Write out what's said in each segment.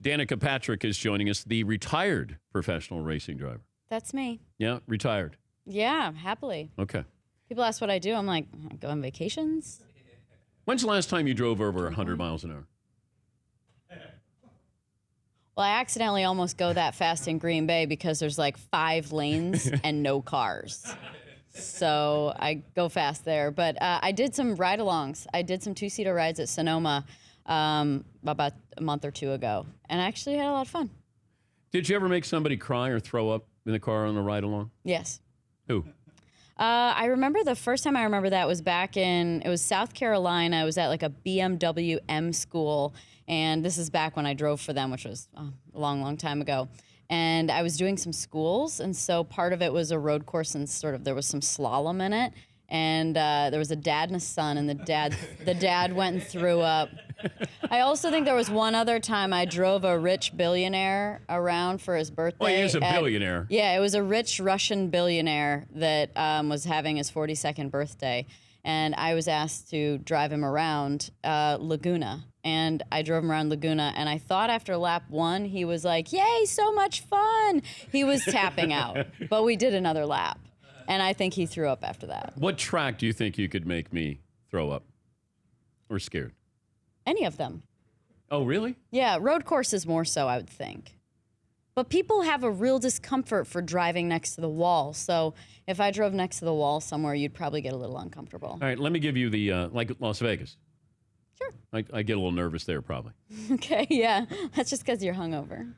Danica Patrick is joining us, the retired professional racing driver. That's me. Yeah, retired. Yeah, happily. Okay. People ask what I do. I'm like, I go on vacations. When's the last time you drove over 100 miles an hour? Well, I accidentally almost go that fast in Green Bay because there's like 5 lanes and no cars. So I go fast there. But I did some ride-alongs. I did some 2-seater rides at Sonoma about a month or 2 ago. And I actually had a lot of fun. Did you ever make somebody cry or throw up in the car on the ride-along? Yes. Who? I remember the first time I remember that was it was South Carolina. I was at like a BMW M school. And this is back when I drove for them, which was a long, long time ago. And I was doing some schools. And so part of it was a road course and there was some slalom in it. And there was a dad and a son, and the dad went and threw up. I also think there was one other time I drove a rich billionaire around for his birthday. Well, he is a billionaire. Yeah, it was a rich Russian billionaire that was having his 42nd birthday. And I was asked to drive him around Laguna. And I drove him around Laguna, and I thought after lap 1, he was like, yay, so much fun. He was tapping out, but we did another lap. And I think he threw up after that. What track do you think you could make me throw up or scared? Any of them. Oh, really? Yeah, road courses more so, I would think. But people have a real discomfort for driving next to the wall. So if I drove next to the wall somewhere, you'd probably get a little uncomfortable. All right, let me give you the, like Las Vegas. Sure. I get a little nervous there, probably. Okay, yeah. That's just because you're hungover.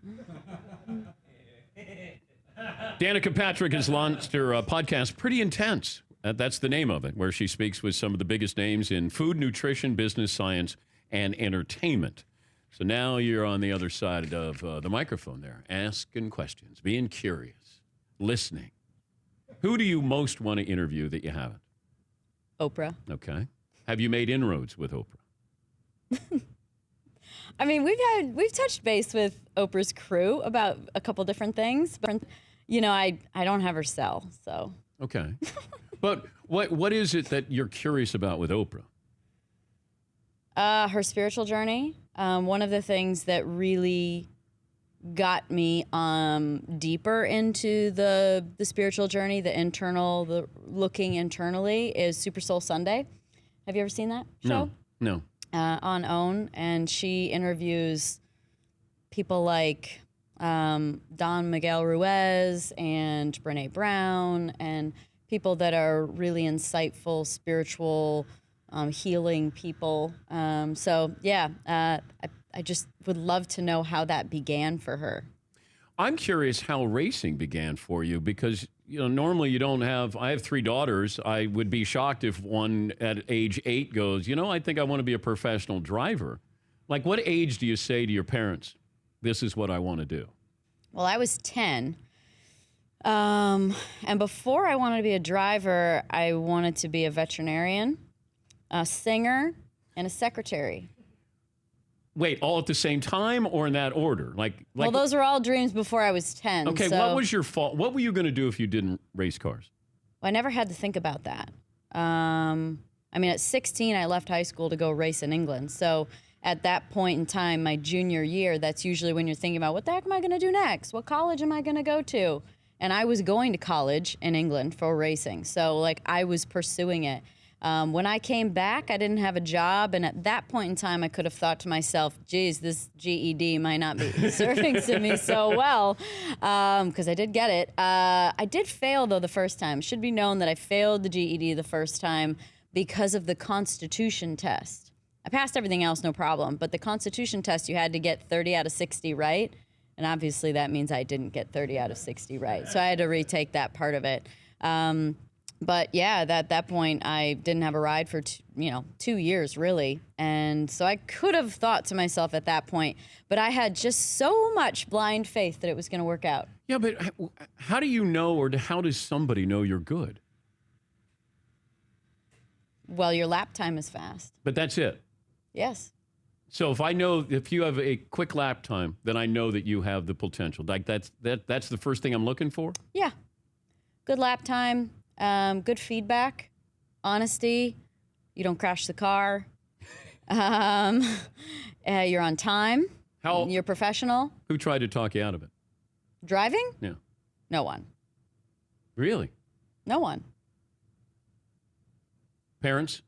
Danica Patrick has launched her podcast, Pretty Intense. That's the name of it, where she speaks with some of the biggest names in food, nutrition, business, science, and entertainment. So now you're on the other side of the microphone there, asking questions, being curious, listening. Who do you most want to interview that you haven't? Oprah. Okay. Have you made inroads with Oprah? I mean, we've touched base with Oprah's crew about a couple different things, but you know, I don't have her cell, so. Okay. But what is it that you're curious about with Oprah? Her spiritual journey. One of the things that really got me deeper into the spiritual journey, the looking internally, is Super Soul Sunday. Have you ever seen that show? No. On OWN, and she interviews people like Don Miguel Ruiz and Brene Brown, and people that are really insightful, spiritual, healing people. I just would love to know how that began for her. I'm curious how racing began for you, because normally you don't have. I have 3 daughters. I would be shocked if one at age 8 goes, I think I want to be a professional driver. Like, what age do you say to your parents, this is what I want to do? Well, I was 10. And before I wanted to be a driver, I wanted to be a veterinarian, a singer, and a secretary. Wait, all at the same time or in that order? Well, those were all dreams before I was 10. Okay, so, what was your fault? What were you going to do if you didn't race cars? Well, I never had to think about that. At 16, I left high school to go race in England. So at that point in time, my junior year, that's usually when you're thinking about, what the heck am I going to do next? What college am I going to go to? And I was going to college in England for racing. So, I was pursuing it. When I came back, I didn't have a job, and at that point in time, I could have thought to myself, geez, this GED might not be serving to me so well, because I did get it. I did fail, though, the first time. It should be known that I failed the GED the first time because of the Constitution test. I passed everything else, no problem, but the Constitution test, you had to get 30 out of 60 right, and obviously that means I didn't get 30 out of 60 right, so I had to retake that part of it. But yeah, at that point, I didn't have a ride for 2 years, really. And so I could have thought to myself at that point, but I had just so much blind faith that it was going to work out. Yeah, but how do you know, or how does somebody know you're good? Well, your lap time is fast. But that's it? Yes. So if you have a quick lap time, then I know that you have the potential. That's the first thing I'm looking for? Yeah. Good lap time. Good feedback, honesty, you don't crash the car, you're on time. How? You're professional. Who tried to talk you out of it? Driving? Yeah. No one. Really? No one. Parents?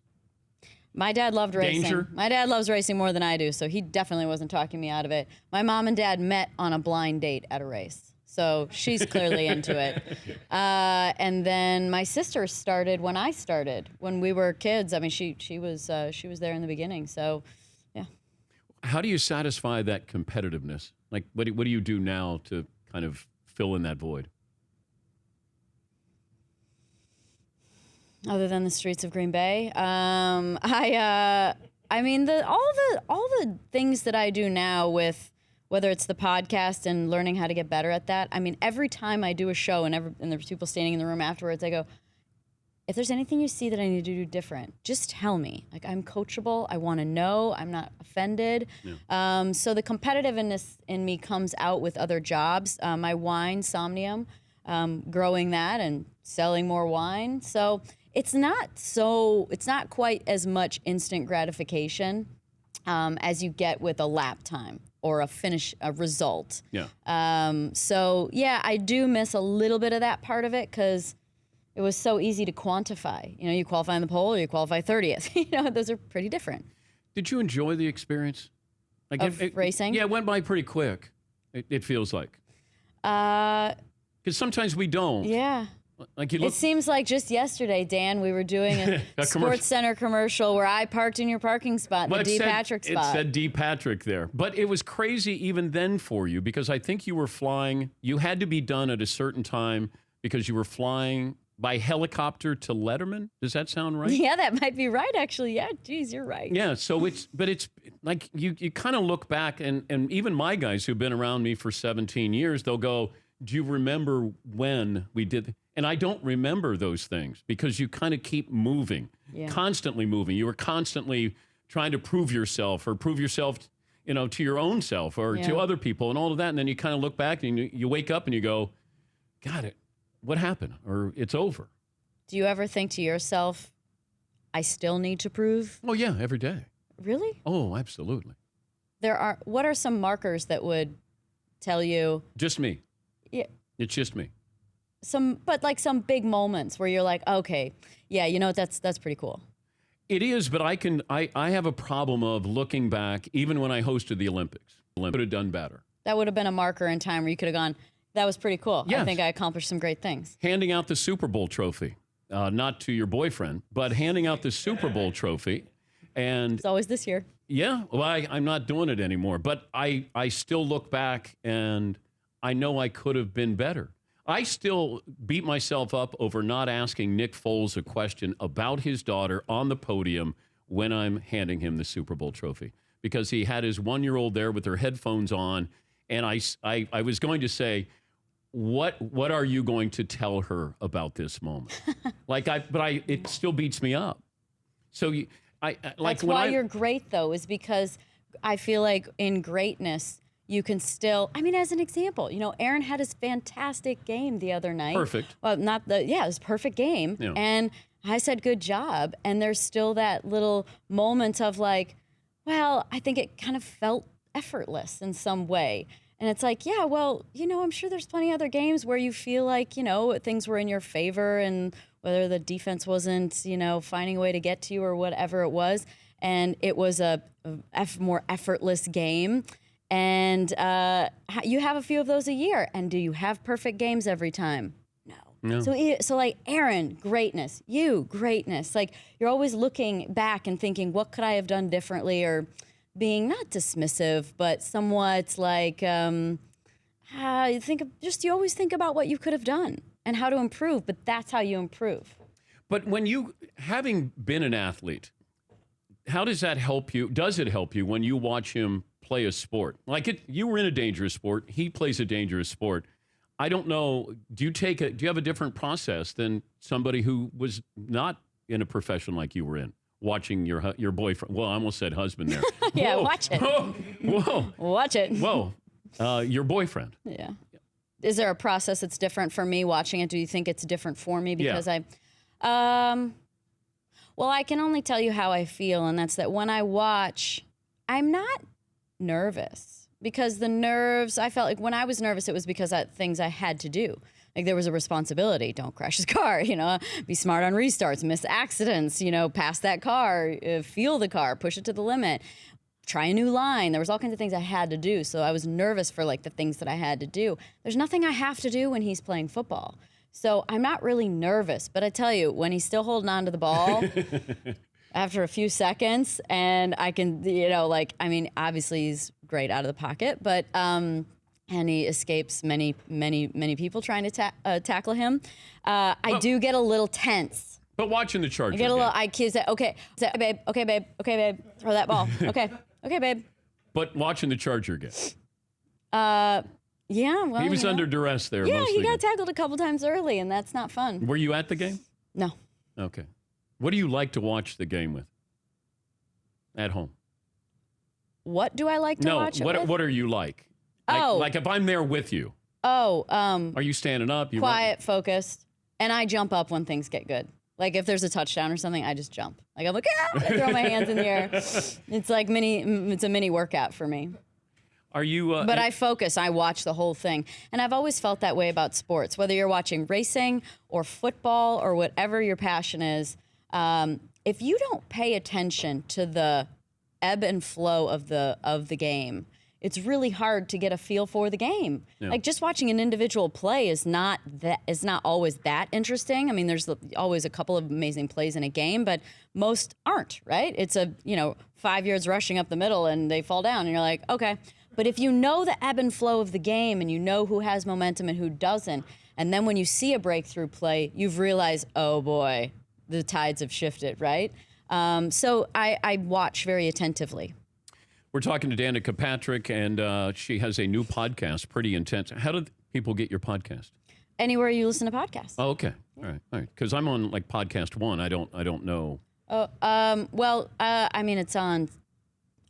My dad loved racing. Danger? My dad loves racing more than I do, so he definitely wasn't talking me out of it. My mom and dad met on a blind date at a race, so she's clearly into it. And then my sister started when I started, when we were kids. I mean, she was there in the beginning, so yeah. How do you satisfy that competitiveness? Like, what do you do now to kind of fill in that void? Other than the streets of Green Bay, I mean, all the things that I do now with whether it's the podcast and learning how to get better at that. I mean, every time I do a show and there's people standing in the room afterwards, I go, if there's anything you see that I need to do different, just tell me. Like, I'm coachable. I want to know. I'm not offended. Yeah. So the competitiveness in me comes out with other jobs. My wine, Somnium, growing that and selling more wine. So it's not quite as much instant gratification as you get with a lap time or a result. Yeah. So yeah, I do miss a little bit of that part of it because it was so easy to quantify. You know, you qualify in the poll or you qualify 30th. You know, those are pretty different. Did you enjoy the experience? Like of racing? Yeah, it went by pretty quick. It feels like. Because sometimes we don't. Yeah. Like you look. It seems like just yesterday, Dan, we were doing a Sports Center commercial where I parked in your parking spot, the D. Patrick spot. It said D. Patrick there. But it was crazy even then for you because I think you were flying. You had to be done at a certain time because you were flying by helicopter to Letterman. Does that sound right? Yeah, that might be right, actually. Yeah, geez, you're right. Yeah, so it's like you kind of look back, and even my guys who've been around me for 17 years, they'll go, do you remember when we did? And I don't remember those things because you kind of keep moving, constantly moving. You were constantly trying to prove yourself or prove yourself, you know, to your own self or to other people and all of that. And then you kind of look back and you wake up and you go, got it. What happened? Or it's over. Do you ever think to yourself, I still need to prove? Oh, yeah, every day. Really? Oh, absolutely. What are some markers that would tell you? Just me. Yeah. It's just me. Some big moments where you're like, okay, yeah, you know, that's pretty cool. It is, but I have a problem of looking back, even when I hosted the Olympics. I could have done better. That would have been a marker in time where you could have gone, that was pretty cool. Yes. I think I accomplished some great things. Handing out the Super Bowl trophy, not to your boyfriend, but handing out the Super Bowl trophy. And it's always this year. Yeah, well, I'm not doing it anymore. But I still look back and I know I could have been better. I still beat myself up over not asking Nick Foles a question about his daughter on the podium when I'm handing him the Super Bowl trophy because he had his 1-year-old there with her headphones on. And I was going to say, what are you going to tell her about this moment? It still beats me up. So that's why you're great though, is because I feel like in greatness, you can still, I mean, as an example, you know, Aaron had his fantastic game the other night. Perfect. Well, it was a perfect game. Yeah. And I said, good job. And there's still that little moment of like, well, I think it kind of felt effortless in some way. And it's like, yeah, well, you know, I'm sure there's plenty of other games where you feel like, you know, things were in your favor and whether the defense wasn't, you know, finding a way to get to you or whatever it was. And it was a more effortless game. And you have a few of those a year. And do you have perfect games every time? No. So like Aaron, greatness. You, greatness. Like you're always looking back and thinking, what could I have done differently? Or being not dismissive, but somewhat like you always think about what you could have done and how to improve. But that's how you improve. But when having been an athlete, how does that help you? Does it help you when you watch him play a sport? You were in a dangerous sport. He plays a dangerous sport. I don't know. Do you have a different process than somebody who was not in a profession like you were in, watching your boyfriend? Well, I almost said husband there. Yeah, whoa, watch it. Whoa. Watch it. Whoa. Your boyfriend. Yeah. Is there a process that's different for me watching it? Do you think it's different for me? Because well, I can only tell you how I feel, and that's that when I watch, I'm not nervous because the nerves, I felt like when I was nervous, it was because of things I had to do. Like there was a responsibility. Don't crash his car, be smart on restarts, miss accidents, pass that car, feel the car, push it to the limit, try a new line. There was all kinds of things I had to do. So I was nervous for like the things that I had to do. There's nothing I have to do when he's playing football. So I'm not really nervous, but I tell you, when he's still holding on to the ball after a few seconds and I can, obviously he's great out of the pocket, but, and he escapes many people trying to tackle him. I do get a little tense. But watching the Chargers, I get a little. I say, okay, babe, okay, babe, throw that ball. Okay, babe. But watching the Charger game. Yeah, well, he was under duress there. Yeah, most he of the got game. tackled a couple times early, and that's not fun. Were you at the game? No. Okay. What do you like to watch the game with? At home. What do I like to watch? What are you like? Like if I'm there with you. Are you standing up? You quiet, focused, and I jump up when things get good. Like if there's a touchdown or something, I just jump. Like I'm like, I throw my hands in the air. It's like it's a mini workout for me. Are you? But I focus. I watch the whole thing, and I've always felt that way about sports. Whether you're watching racing or football or whatever your passion is, if you don't pay attention to the ebb and flow of the game, it's really hard to get a feel for the game. Yeah. Like just watching an individual play is not always that interesting. I mean, there's always a couple of amazing plays in a game, but most aren't, right? It's 5 yards rushing up the middle and they fall down and you're like, okay. But if you know the ebb and flow of the game and you know who has momentum and who doesn't, and then when you see a breakthrough play, you've realized, oh boy, the tides have shifted, right? So I watch very attentively. We're talking to Danica Patrick, and she has a new podcast, Pretty Intense. How do people get your podcast? Anywhere you listen to podcasts. Oh, okay. All right. Because I'm on like podcast one. I don't know. I mean, it's on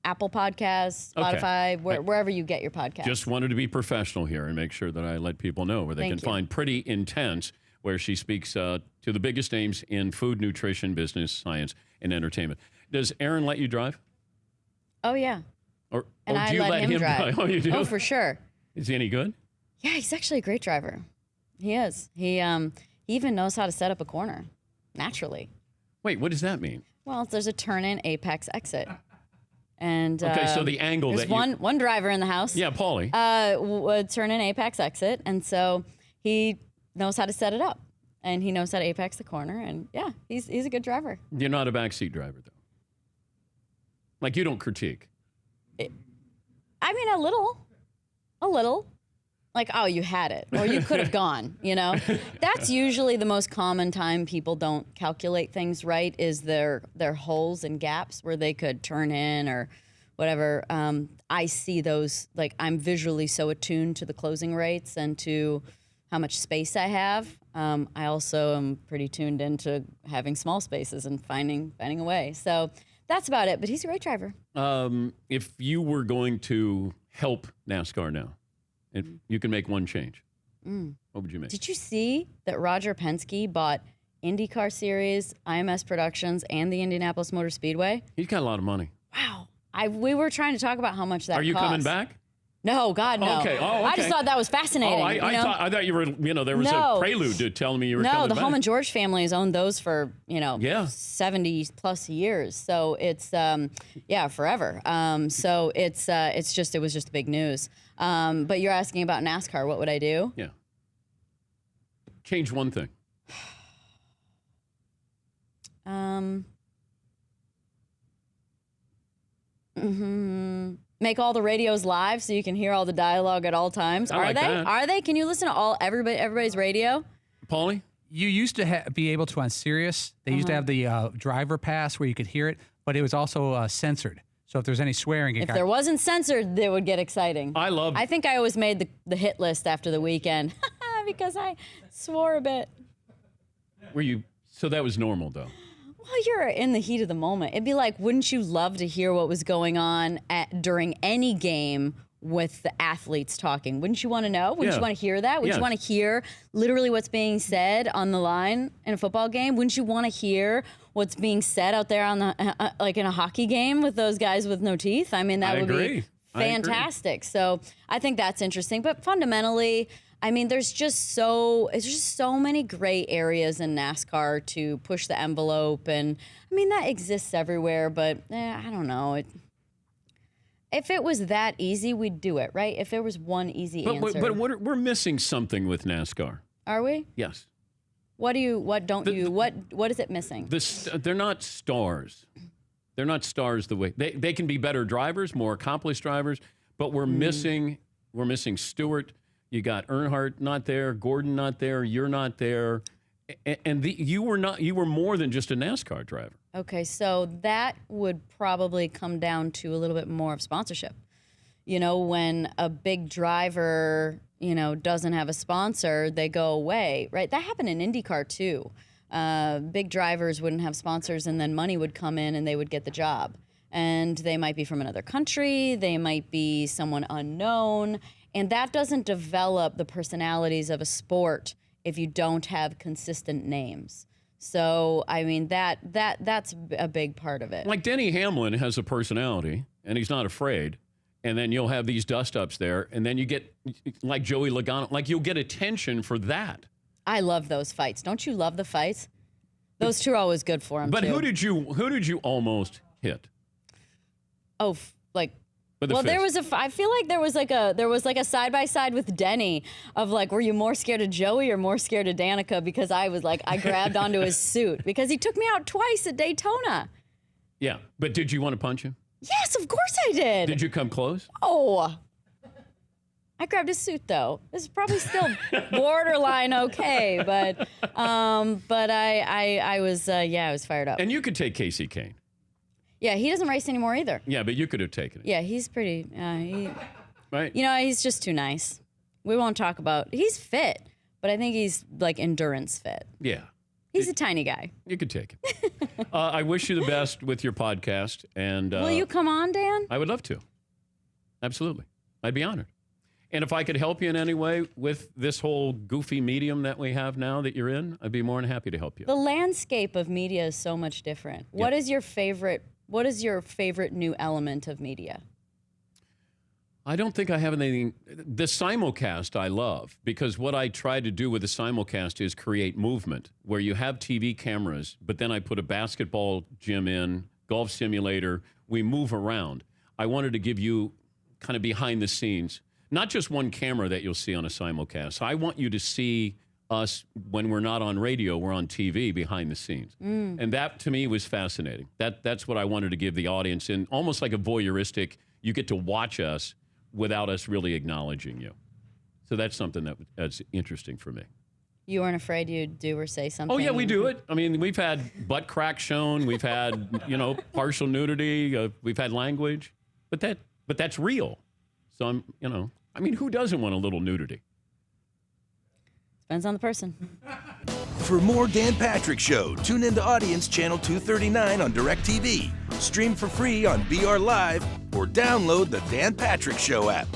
Apple Podcasts, Spotify, wherever you get your podcast. Just wanted to be professional here and make sure that I let people know where they can find Pretty Intense, where she speaks to the biggest names in food, nutrition, business, science, and entertainment. Does Aaron let you drive? Oh, yeah. Or and do you let him drive? Oh, you do? Oh, for sure. Is he any good? Yeah, he's actually a great driver. He is. He even knows how to set up a corner naturally. Wait, what does that mean? Well, there's a turn-in, apex, exit. And okay, so the angle there's one driver in the house. Yeah, Paulie. Would turn in apex exit, and so he knows how to set it up, and he knows how to apex the corner, and yeah, he's a good driver. You're not a backseat driver though. Like you don't critique. I mean, a little. Like, oh, you had it, or you could have gone. That's usually the most common time people don't calculate things right. Is their holes and gaps where they could turn in or whatever. I see those. Like, I'm visually so attuned to the closing rates and to how much space I have. I also am pretty tuned into having small spaces and finding a way. So that's about it. But he's a great driver. If you were going to help NASCAR now, if you can make one change, what would you make? Did you see that Roger Penske bought IndyCar Series, IMS Productions, and the Indianapolis Motor Speedway? He's got a lot of money. Wow. We were trying to talk about how much that cost. Are you coming back? No, God, no. Okay. Oh, okay. I just thought that was fascinating. I thought you were, there was a prelude to telling me you were coming back. No, the Holman George family has owned those for, 70 plus years. So it's, forever. So it was just big news. But you're asking about NASCAR. What would I do? Yeah. Change one thing. Make all the radios live so you can hear all the dialogue at all times. Are they? Are they? Can you listen to everybody's radio? Paulie? You used to be able to on Sirius. They used to have the driver pass where you could hear it, but it was also censored. So if there's any swearing, if there wasn't censored, it would get exciting. I think I always made the hit list after the weekend because I swore a bit. So that was normal though. Well, you're in the heat of the moment. It'd be like, wouldn't you love to hear what was going on during any game with the athletes talking? Wouldn't you want to know? Wouldn't you want to hear that? Wouldn't you want to hear literally what's being said on the line in a football game? Wouldn't you want to hear what's being said out there on the like in a hockey game with those guys with no teeth? I mean, that would be fantastic. So I think that's interesting. But fundamentally, I mean, there's just so many gray areas in NASCAR to push the envelope, and I mean that exists everywhere. But I don't know. If it was that easy, we'd do it, right? If there was one easy answer. But we're missing something with NASCAR. Are we? Yes. What is it missing? They're not stars. They're not stars the way they can be better drivers, more accomplished drivers, but we're missing Stewart. You got Earnhardt not there, Gordon not there, you're not there. And you were more than just a NASCAR driver. Okay, so that would probably come down to a little bit more of sponsorship. You know, when a big driver, doesn't have a sponsor, they go away, right? That happened in IndyCar too. Big drivers wouldn't have sponsors, and then money would come in and they would get the job. And they might be from another country, they might be someone unknown, and that doesn't develop the personalities of a sport if you don't have consistent names. So, I mean, that's a big part of it. Like Denny Hamlin has a personality, and he's not afraid. And then you'll have these dust-ups there, and then you get, like Joey Logano, like you'll get attention for that. I love those fights. Don't you love the fights? Those two are always good for him, But too. who did you almost hit? Oh, like... With the Well, fist? I feel like there was like a side by side with Denny of like, were you more scared of Joey or more scared of Danica? Because I was like, I grabbed onto his suit because he took me out twice at Daytona. Yeah, but did you want to punch him? Yes, of course I did. Did you come close? Oh, I grabbed his suit though. This is probably still borderline okay, but I was fired up. And you could take Casey Kane. Yeah, he doesn't race anymore either. Yeah, but you could have taken it. Yeah, he's pretty. Right? He's just too nice. We won't talk about. He's fit, but I think he's like endurance fit. Yeah. He's a tiny guy. You could take him. I wish you the best with your podcast. And Will you come on, Dan? I would love to. Absolutely. I'd be honored. And if I could help you in any way with this whole goofy medium that we have now that you're in, I'd be more than happy to help you. The landscape of media is so much different. Yeah. What is your favorite new element of media? I don't think I have anything. The simulcast I love, because what I try to do with the simulcast is create movement where you have TV cameras, but then I put a basketball gym in, golf simulator, we move around. I wanted to give you kind of behind the scenes, not just one camera that you'll see on a simulcast. I want you to see us when we're not on radio, we're on TV behind the scenes. And that to me was fascinating. That's what I wanted to give the audience, and almost like a voyeuristic, you get to watch us without us really acknowledging you. So that's something that's interesting for me. You weren't afraid you'd do or say something? Oh, yeah, we do it. I mean, we've had butt crack shown. We've had, partial nudity. We've had language. But that's real. So who doesn't want a little nudity? Depends on the person. For more Dan Patrick Show, tune into Audience Channel 239 on DirecTV. Stream for free on BR Live or download the Dan Patrick Show app.